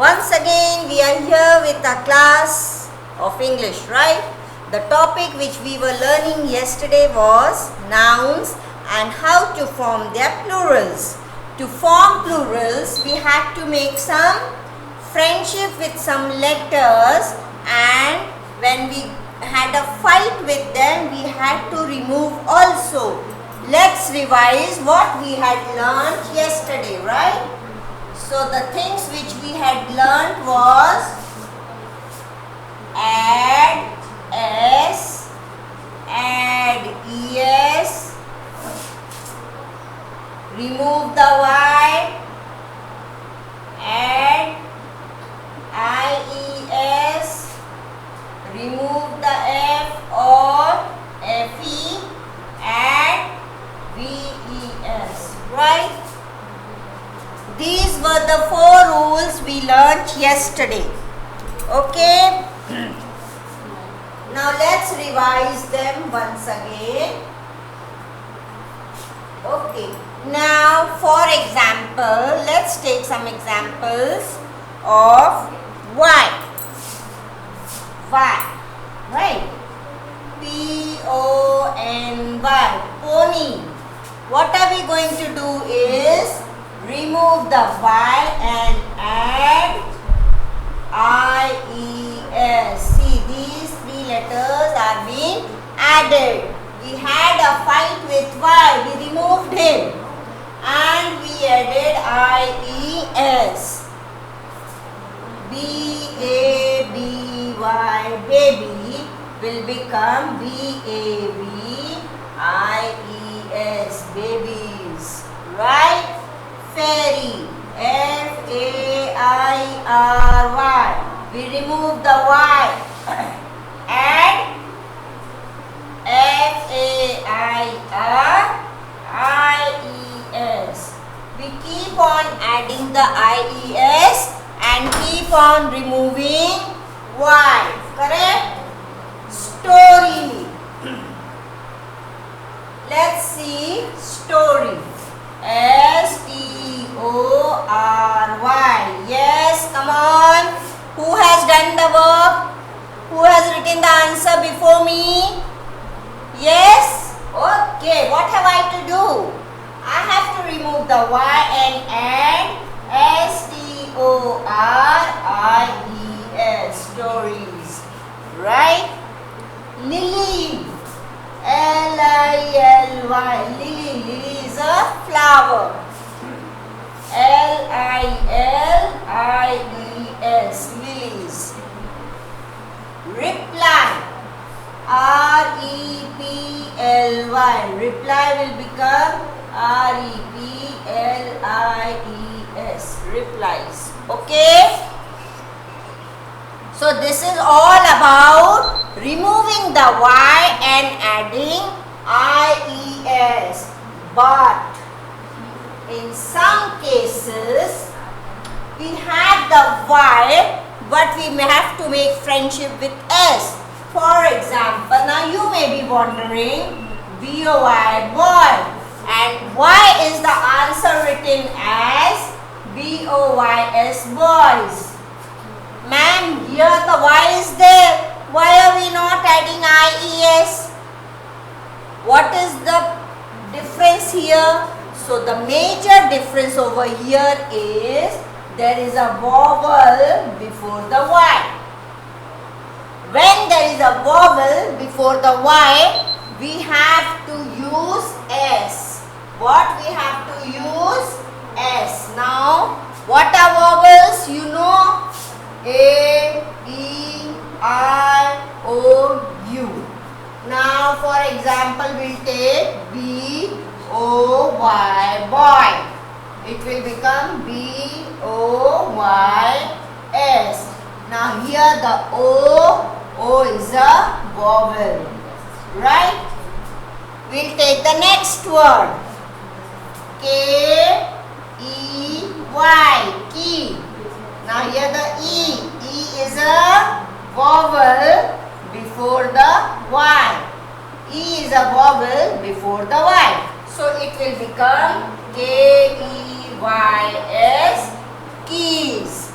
Once again we are here with a class of English, right? The topic which we were learning yesterday was nouns and how to form their plurals. To form plurals we had to make some friendship with some letters, and when we had a fight with them we had to remove also. Let's revise what we had learned yesterday, right? So the things which we had learnt was add s, add es, remove the y, add ies, remove the f or fe, add ves, right? These were the 4 rules we learnt yesterday. Okay. Now let's revise them once again. Okay. Now for example, let's take some examples of Y. Y. Right. P-O-N-Y. Pony. What are we going to do is remove the y and add ies. See, these 3 letters are being added. We had a fight with y, we removed him and we added ies. B-A-B-Y, baby, will become B-A-B-I-E-S, babies, right? Fairy, F-A-I-R-Y, we remove the y, add F-A-I-R-I-E-S. We keep on adding the I-E-S and keep on removing y, correct? Story. Let's see, story. S-T-O-R-Y. Yes, come on. Who has done the work? Who has written the answer before me? Yes? Okay, what have I to do? I have to remove the y and add S-T-O-R-I-E-S. Stories. Right? Lily. L-I-L-Y. Lily. Lily is a flower. L-I-L-I-E-S. Lilies. Reply. R-E-P-L-Y. Reply will become R-E-P-L-I-E-S. Replies. Okay? So this is all about removing the y and adding I-E-S. But in some cases we have the y but we may have to make friendship with s. For example, now you may be wondering, B-O-Y, boy, and why is the answer written as B-O-Y-S, boys? Ma'am, here the y is there. Why are we not adding I-E-S? What is the difference here? So the major difference over here is there is a vowel before the y. When there is a vowel before the y, we have to use s. What we have to use? S. Now, what are vowels? You know? A, E, I, O, U. Now, for example, we'll take B, O, Y, boy. It will become B, O, Y, S. Now, here the O is a vowel. Right? We'll take the next word. K, E, Y, key. Now here the E is a vowel before the Y. E is a vowel before the Y. So it will become K-E-Y-S, keys.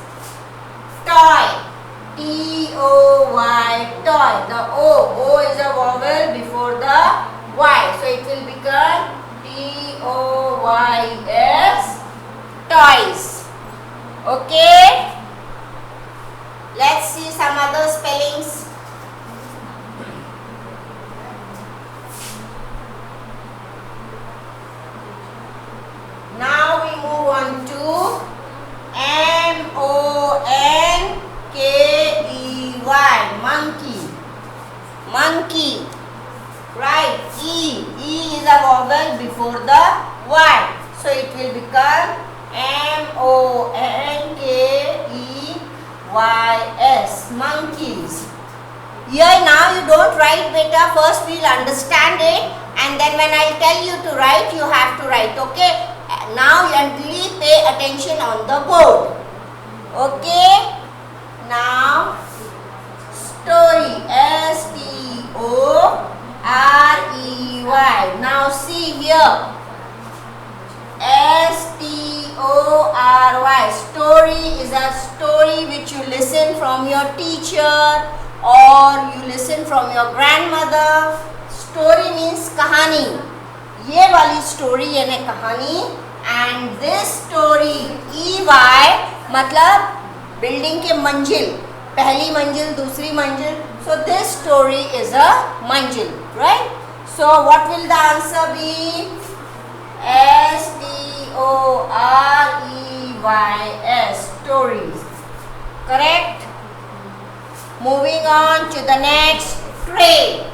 become monkeys, monkeys. Here now you don't write beta, first we'll understand it and then when I tell you to write, you have to write, okay? Now only pay attention on the board, okay? Now story, S-T-O-R-E-Y. Now see here, S-T-O-R-Y. Story is a story which you listen from your teacher or you listen from your grandmother. Story means kahani. ये वाली story यानी कहानी and this story EY मतलब building के मंजिल, पहली मंजिल, दूसरी मंजिल. So this story is a manjil, right? So what will the answer be? S-T-O-R-E-Y-S, stories. Correct? Moving on to the next, tray.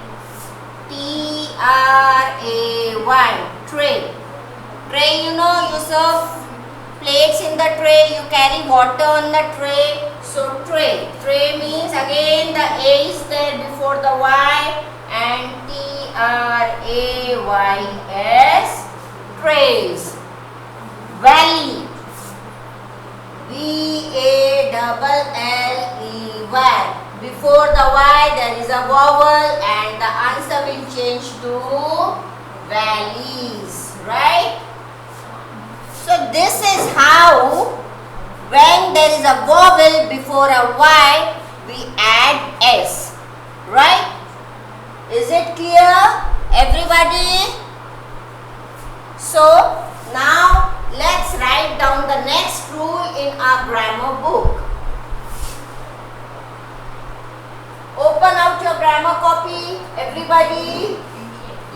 T-R-A-Y, tray. Tray, you know, you serve plates in the tray, you carry water on the tray. So tray. Tray means again the A is there before the Y and T-R-A-Y-S, trays. Valley. V-A-L-L-E-Y. Before the Y there is a vowel and the answer will change to valleys, right? So this is how when there is a vowel before a Y we add S, right? Is it clear, everybody? So now let's write down the next rule in our grammar book. Open out your grammar copy, everybody.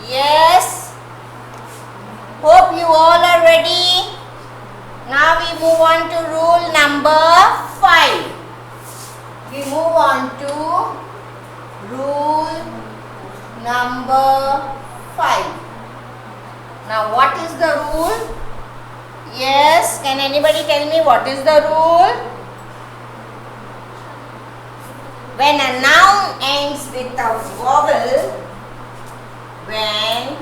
Yes. Hope you all are ready. Now we move on to rule number 5. We move on to rule number 5. Now what is the rule? Yes, can anybody tell me what is the rule? When a noun ends with a vowel, when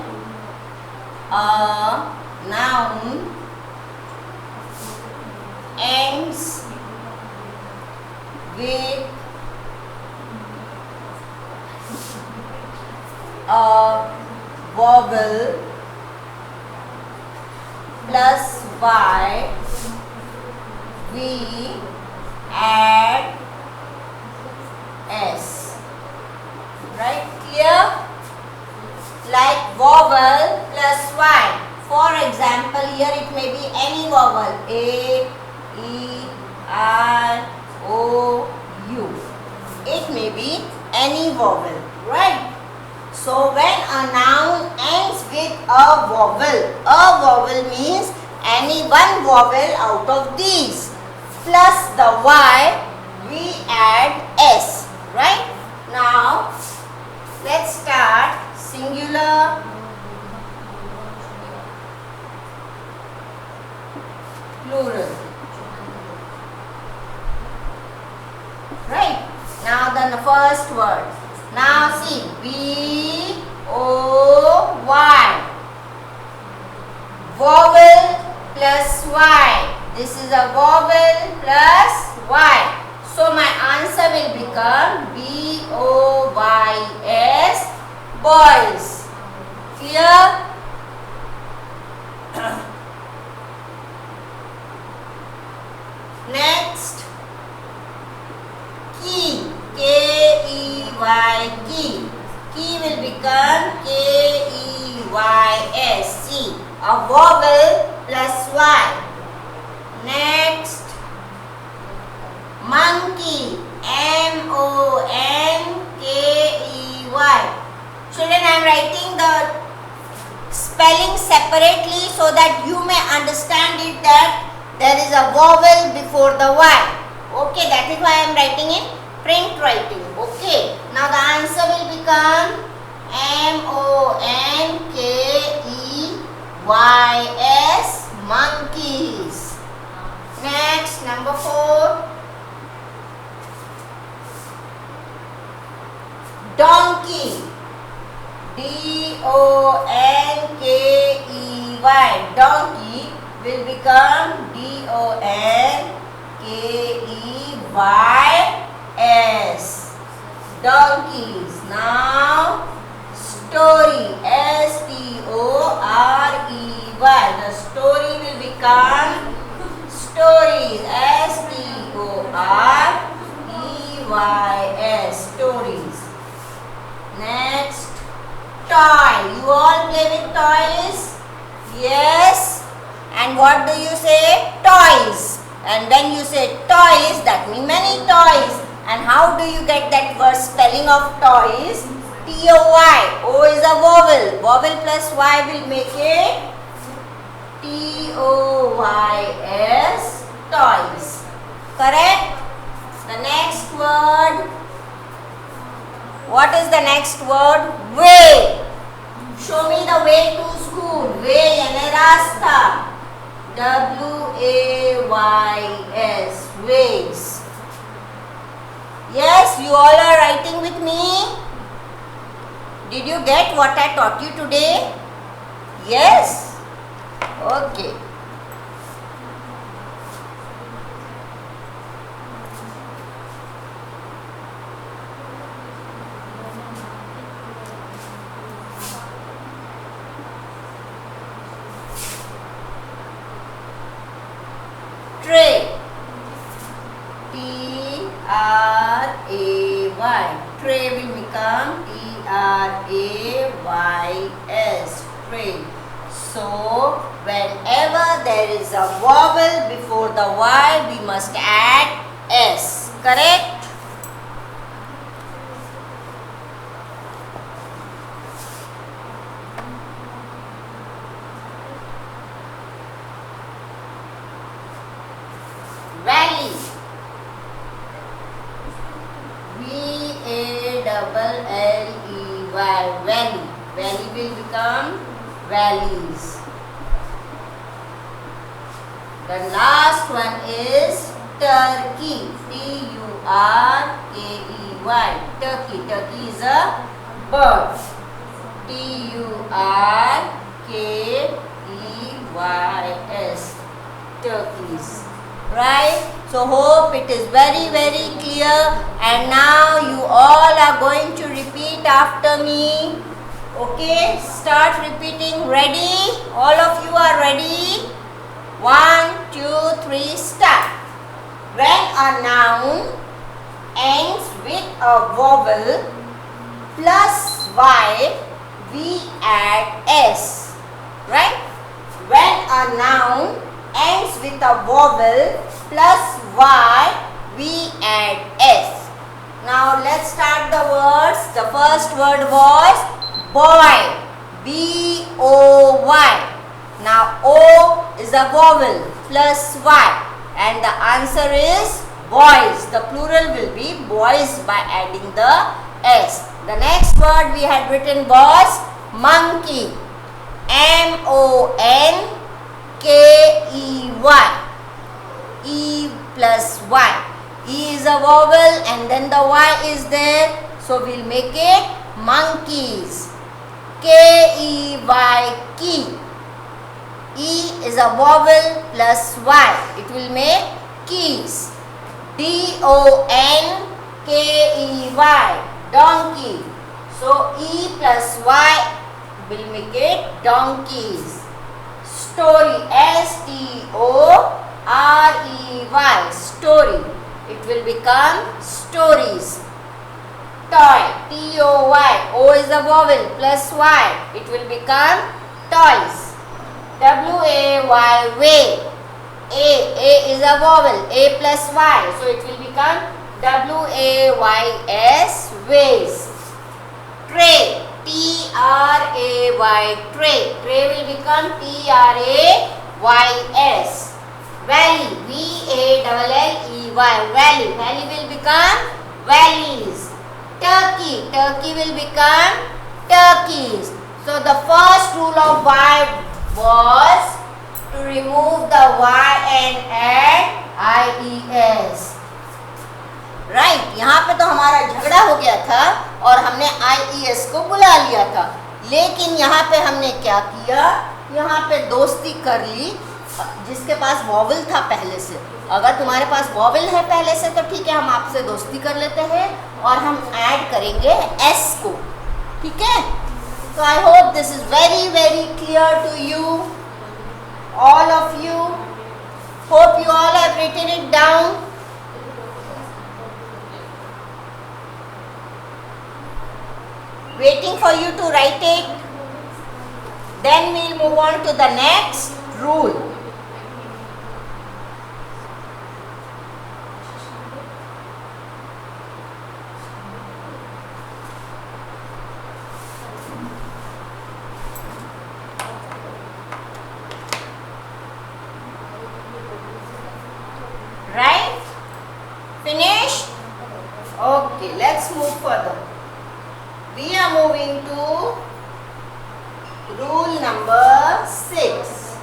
a noun ends with a vowel plus Y, we add S. Right? Clear? Like vowel plus Y. For example, here it may be any vowel. A, E, I, O, U. It may be any vowel. Right? So when a noun ends with a vowel means any one vowel out of these plus the Y, we add S. Right? Now let's start singular, plural. Right? Now then the first word. Now see, V-O-Y. Vowel plus Y. This is a vowel plus Y. So my answer will become B-O-Y-S, boys. Clear? Next, key. K-E-Y, key. Key will become K-E-Y-S, a vowel plus Y. Next, monkey. M-O-N-K-E-Y. Children, I am writing the spelling separately so that you may understand it that there is a vowel before the Y. Okay, that is why I am writing in print writing. Okay, now the answer will become M-O-N-K-E-Y-S, monkeys. Next, number 4. Donkey. D-O-N-K-E-Y. Donkey will become D-O-N-K-E-Y-S. Donkeys. Now, story. S-T-O-R-E-Y. The story will become stories. S-T-O-R-E-Y-S. Stories. Next, toy. You all play with toys? Yes. And what do you say? Toys. And when you say toys, that means many toys. And how do you get that word spelling of toys? T-O-Y. O is a vowel. Vowel plus Y will make it T-O-Y-S. Toys. Correct? The next word. What is the next word? Way. Show me the way to school. Way यानी रास्ता. W-A-Y-S. Ways. Yes, you all are writing with me. Did you get what I taught you today? Yes? Okay. Tray. T-R-A-Y. Tray will become T-R-A-Y-S. Tray. So, whenever there is a vowel before the Y, we must add S. Correct? Valley. V-A-L-L-E-Y. Valley. Valley will become valleys. The last one is turkey. T-U-R-K-E-Y. Turkey. Turkey is a bird. T-U-R-K-E-Y-S. Turkeys. Right? So hope it is very clear, and now you all are going to repeat after me. Okay, start repeating. Ready? All of you are ready? 1, 2, 3, start. When a noun ends with a vowel plus Y, we add S. Right? When a noun ends with a vowel plus Y, we add S. Now let's start the words. The first word was boy. B-O-Y. Now O is a vowel plus Y, and the answer is boys. The plural will be boys by adding the S. The next word we had written was monkey. M-O-N-K-E-Y. E plus Y. E is a vowel and then the Y is there. So we'll make it monkeys. K-E-Y, key. E is a vowel plus Y. It will make keys. D-O-N-K-E-Y, donkey. So E plus Y will make it donkeys. Story. S-T-O-R-E-Y, story. It will become stories. Toy. T-O-Y. O is a vowel plus Y. It will become toys. W-A-Y, way. A is a vowel. A plus Y. So it will become W-A-Y-S, ways. Tray. T-R-A-Y, tray. Tray will become T-R-A-Y-S. Valley. V-A-L-L-E-Y, valley. Valley will become valleys. Turkey. Turkey will become turkeys. So the first rule of Y was to remove the y and add ies. Right यहाँ पे तो हमारा झगड़ा हो गया था और हमने ies को बुला लिया था, लेकिन यहाँ पे हमने क्या किया, यहाँ पे दोस्ती कर ली जिसके पास वॉवल था पहले से. अगर तुम्हारे पास वॉवल है पहले से तो ठीक है, हम आपसे दोस्ती कर लेते हैं और हम ऐड करेंगे s को. ठीक है, तो I hope this is very very clear to you, all of you. Hope you all have written it down. Waiting for you to write it. Then we'll move on to the next rule. Right? Finished? Okay, let's move further. We are moving to rule number 6.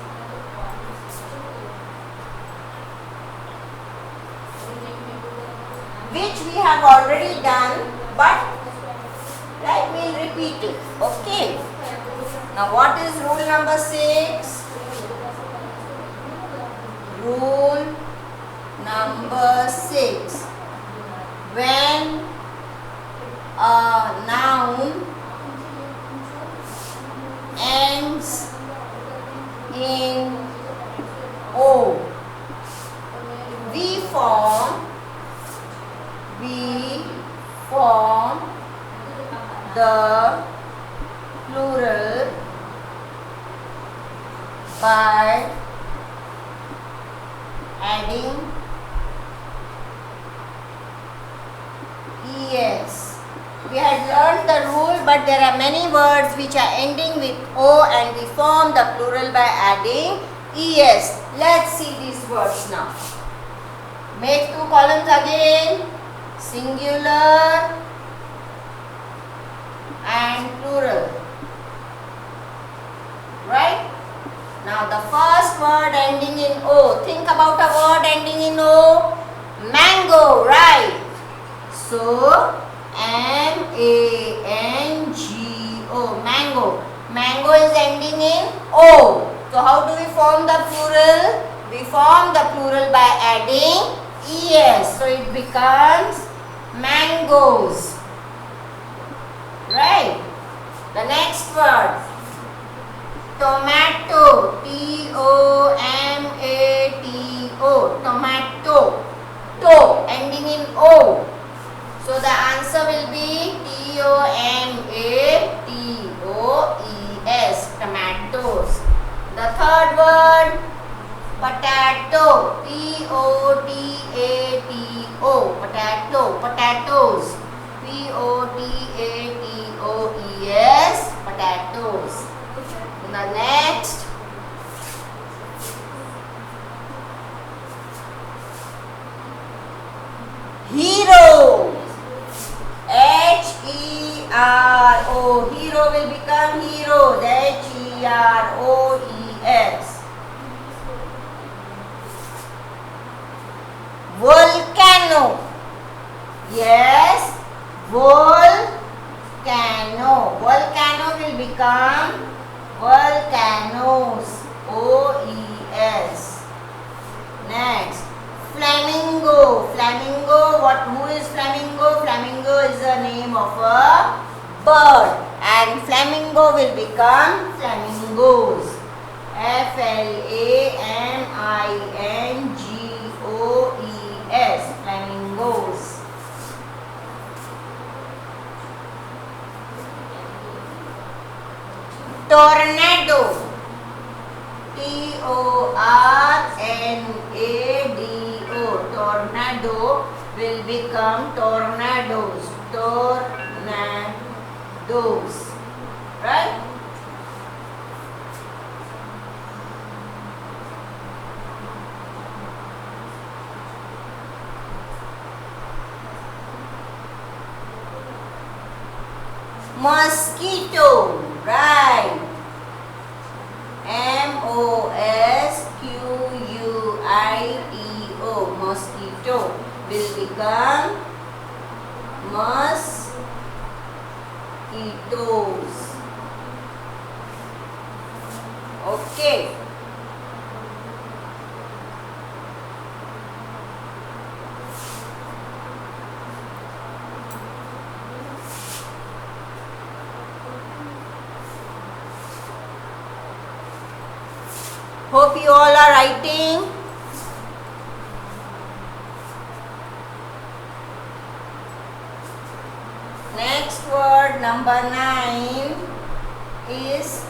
Which we have already done, but we'll repeat it. Okay. Now what is rule number 6? Rule number 6. When a noun ends in O, we form the plural by adding es. We had learned the rule, but there are many words which are ending with O and we form the plural by adding es. Let's see these words now. Make two columns again, singular and plural. Right? Now the first word ending in O. Think about a word ending in O. Mango, right? So M-A-N-G-O, mango. Mango is ending in O. So how do we form the plural? We form the plural by adding es. So it becomes mangoes. Right? The next word, tomato. T-O-M-A-T-O, tomato. To, ending in O. So the answer will be T-O-M-A-T-O-E-S, tomatoes. The third word, potato. P-O-T-A-T-O, potato, potatoes. P-O-T-A-T-O-E-S, potatoes. The next, hero. H-E-R-O, hero will become heroes. H-E-R-O-E-S. Volcano. Yes, volcano. Volcano will become volcanoes. O-E-S. Next, flamingo. Flamingo, who is flamingo? Flamingo is the name of a bird and flamingo will become flamingos. F-L-A-M-I-N-G-O-E-S, flamingos. Tornado. T-O-R-N-A-D-O, tornado will become tornadoes. Tornadoes. Right? Mosquito. Right. M-O-S mosquito will become mosquitoes. Okay. Hope you all are writing. Next word, number 9, is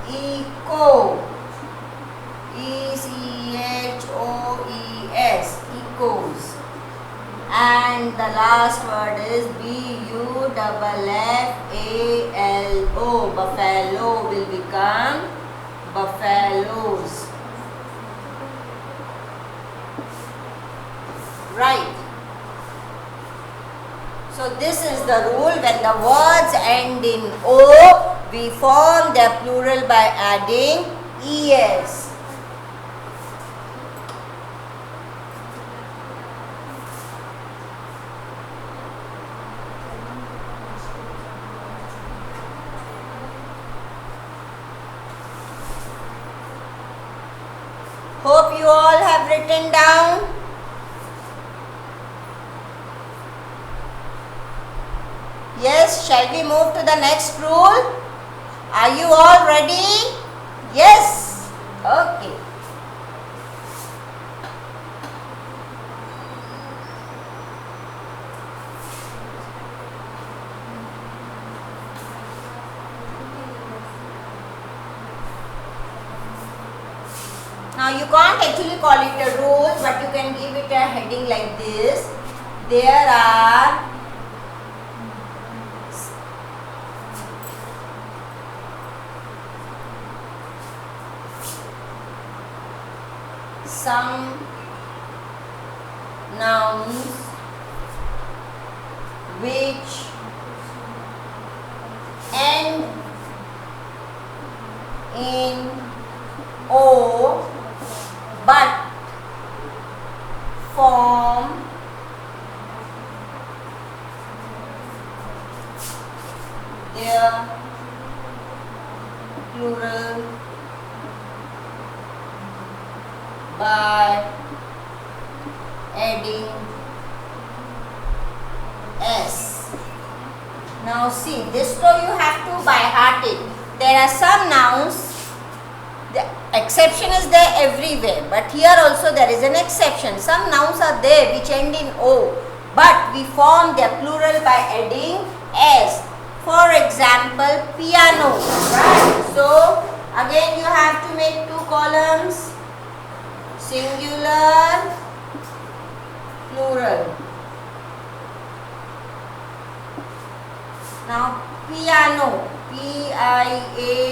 echo. E-C-H-O-E-S, echoes. And the last word is B-U-F-F-A-L-O, buffalo will become buffaloes. Right. So this is the rule. When the words end in O, we form their plural by adding es. Hope you all have written down. Yes, shall we move to the next rule? Are you all ready? Yes. Okay. Now you can't actually call it a rule, but you can give it a heading like this. There are some nouns which end in O but form their plural by adding s. Now see, this row you have to by heart it. There are some nouns, the exception is there everywhere, but here also there is an exception. Some nouns are there which end in O, but we form their plural by adding s. For example, piano, right? So again you have to make two columns, singular, plural. Now piano, P-I-A-N-O.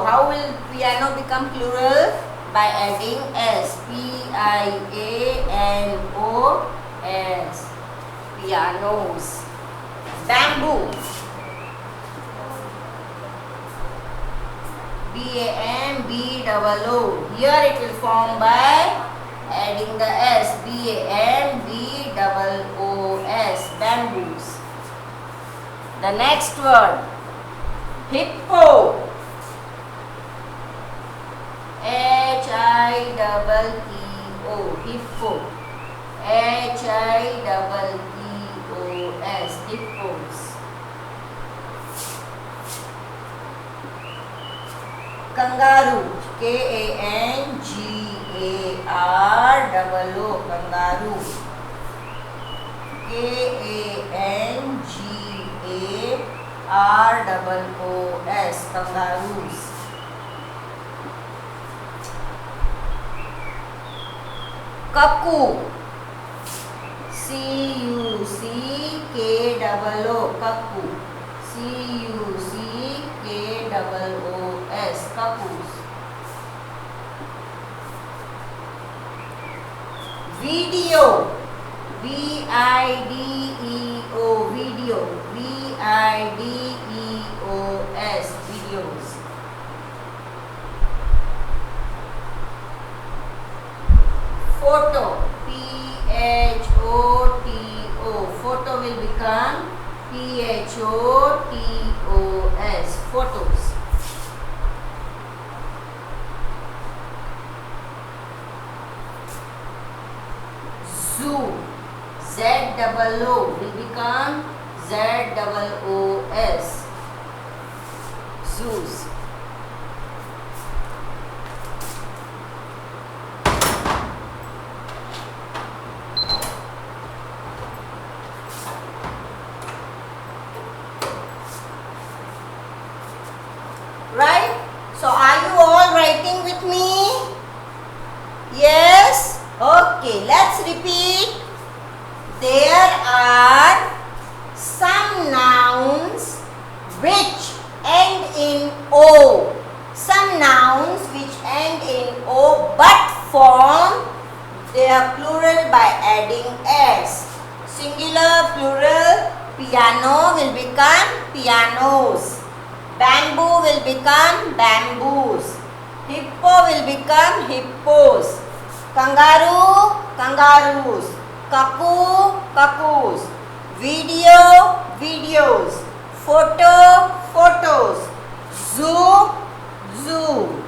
How will piano become plural? By adding s. P-I-A-N-O-S. Pianos. Bamboo, B-A-M-B-O-O. Here it will form by adding the s. B-A-M-B-O-O-S. Bamboos. The next word, hippo. H-I-P-P-O. Hippo. H-I-P-P-O-S. Hippos. Kangaroo. K-A-N-G-A-R-O-O. Kangaroo. K-A-N-G-A-R-O-O-S. Kangaroos. Cuckoo. C-U-C-K-O-O. Cuckoo. C-U-C-K-O-O-S. Cuckoos. Video. V-I-D-E-O. Video. V-I-D-E-O-S. Videos. Photo. P Photos. Photos. Zoo. Z-O-O will become Z-O-O-S. Zoos. Right? So are you all writing with me? Yes? Okay, let's repeat. There are some nouns which end in O. Some nouns which end in O but form their plural by adding S. Singular, plural, piano will become pianos. Bamboo will become bamboos. Hippo will become hippos. Kangaroo, kangaroos. Cuckoo, cuckoos. Video, videos. Photo, photos. Zoo, zoo.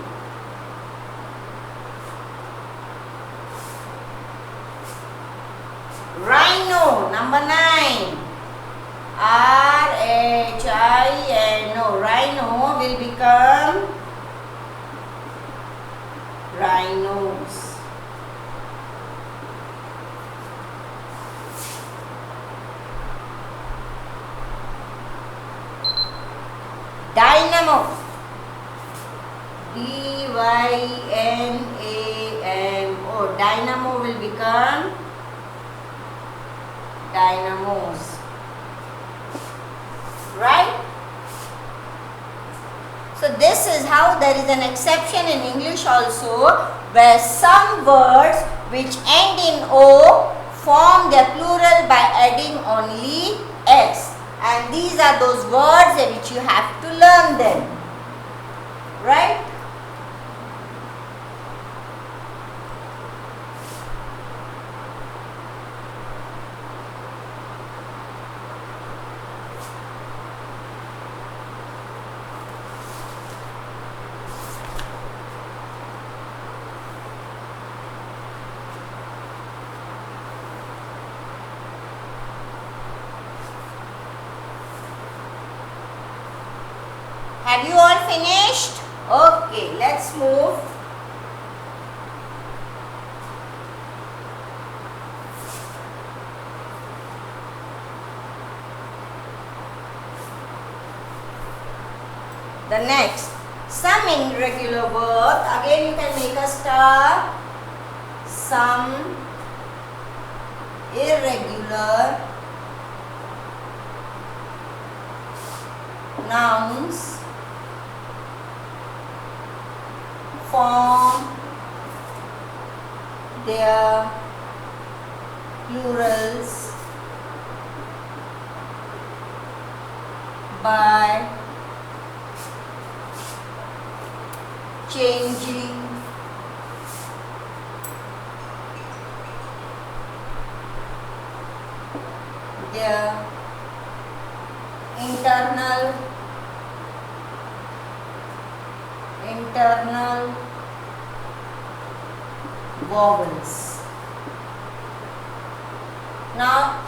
Rhino, number 9. R-H-I-N-O. Rhino will become rhinos. Dynamo. D-Y-N-A-M-O. Dynamo will become dynamos. Right? So this is how there is an exception in English also, where some words which end in O form their plural by adding only S. And these are those words which you have to learn them. Right? Have you all finished? Okay, let's move. The next, some irregular verb. Again, you can make a star. Some irregular nouns form their plurals by changing their internal vowels. Now,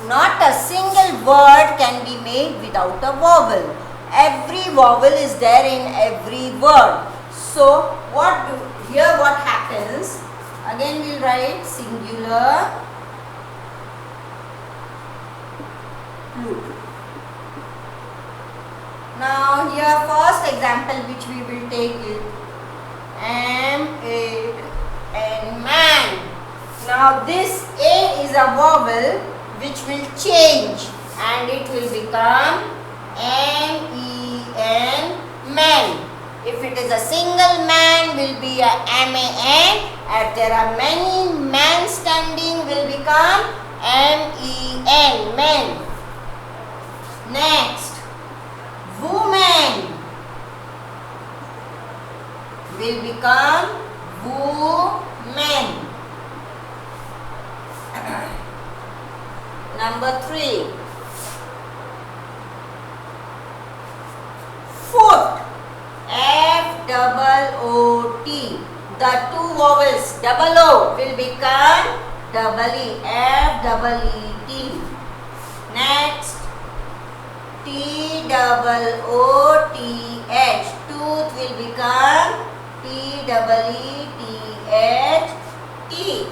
not a single word can be made without a vowel. Every vowel is there in every word. So, what happens? Again, we'll write singular, plural. Now, here first example which we will take is M-A-N, man. Now, this A is a vowel which will change and it will become M-E-N, man. If it is a single man, will be a M-A-N. If there are many men standing, will become M-E-N, men. Next, woman will become woman. Number 3, double O will become double E. F double E T. Next, T double O T H. Tooth will become T double E T H. Teeth.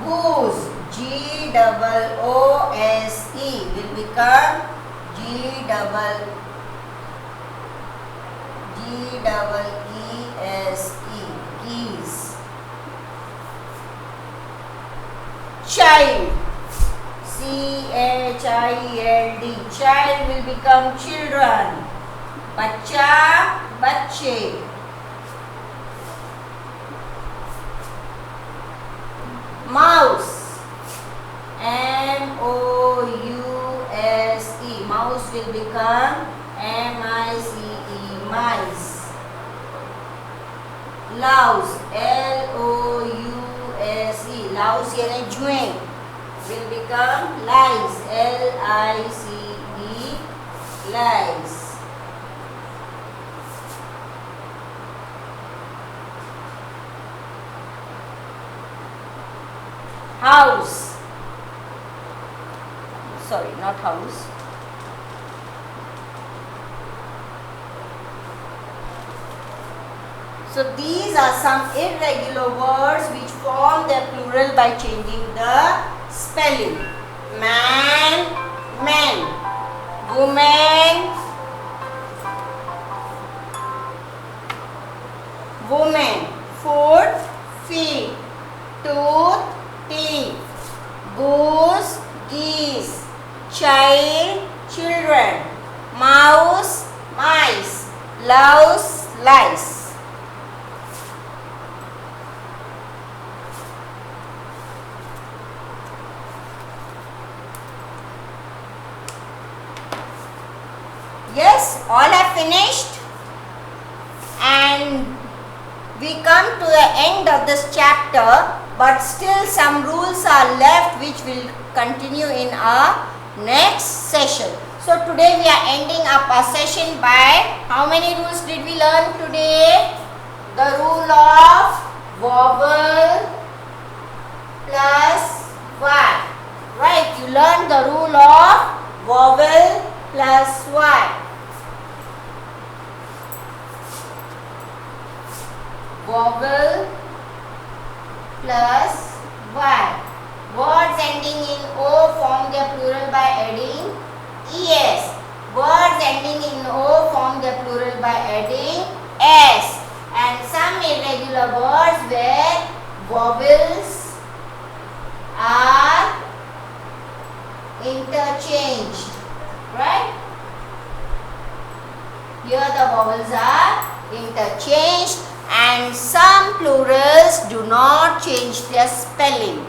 Goose. G double O S E will become G double E S E. Geese. Child. CHILD. Child will become children. Bachcha, bachche. Mouse. MOUSE. Mouse will become MICE. Mice. Louse. LOUSE. Louse यानी जुएं will become lice. LICE. Lice. House. Sorry, not house. So these are some irregular words which form their plural by changing the spelling. Man, men. Woman, woman. Foot, feet. Tooth, teeth. Goose, geese. Child, children. Mouse, mice. Louse, lice. Yes, all have finished, and we come to the end of this chapter, but still some rules are left which will continue in our next session. So today we are ending up our session by how many rules did we learn today? The rule of vowel plus Y. Right, you learned the rule of vowel plus Y. Vowel plus Y. Words ending in O form their plural by adding ES. Words ending in O form their plural by adding S. And some irregular words where vowels are interchanged. Right? Here the vowels are interchanged, and some plurals do not change their spelling.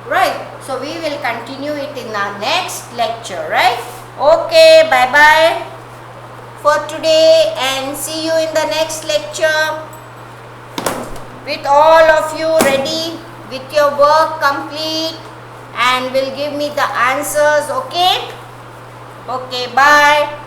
Right? So we will continue it in our next lecture. Right? Okay, bye bye for today, and see you in the next lecture with all of you ready with your work complete, and will give me the answers. Okay? Okay, bye.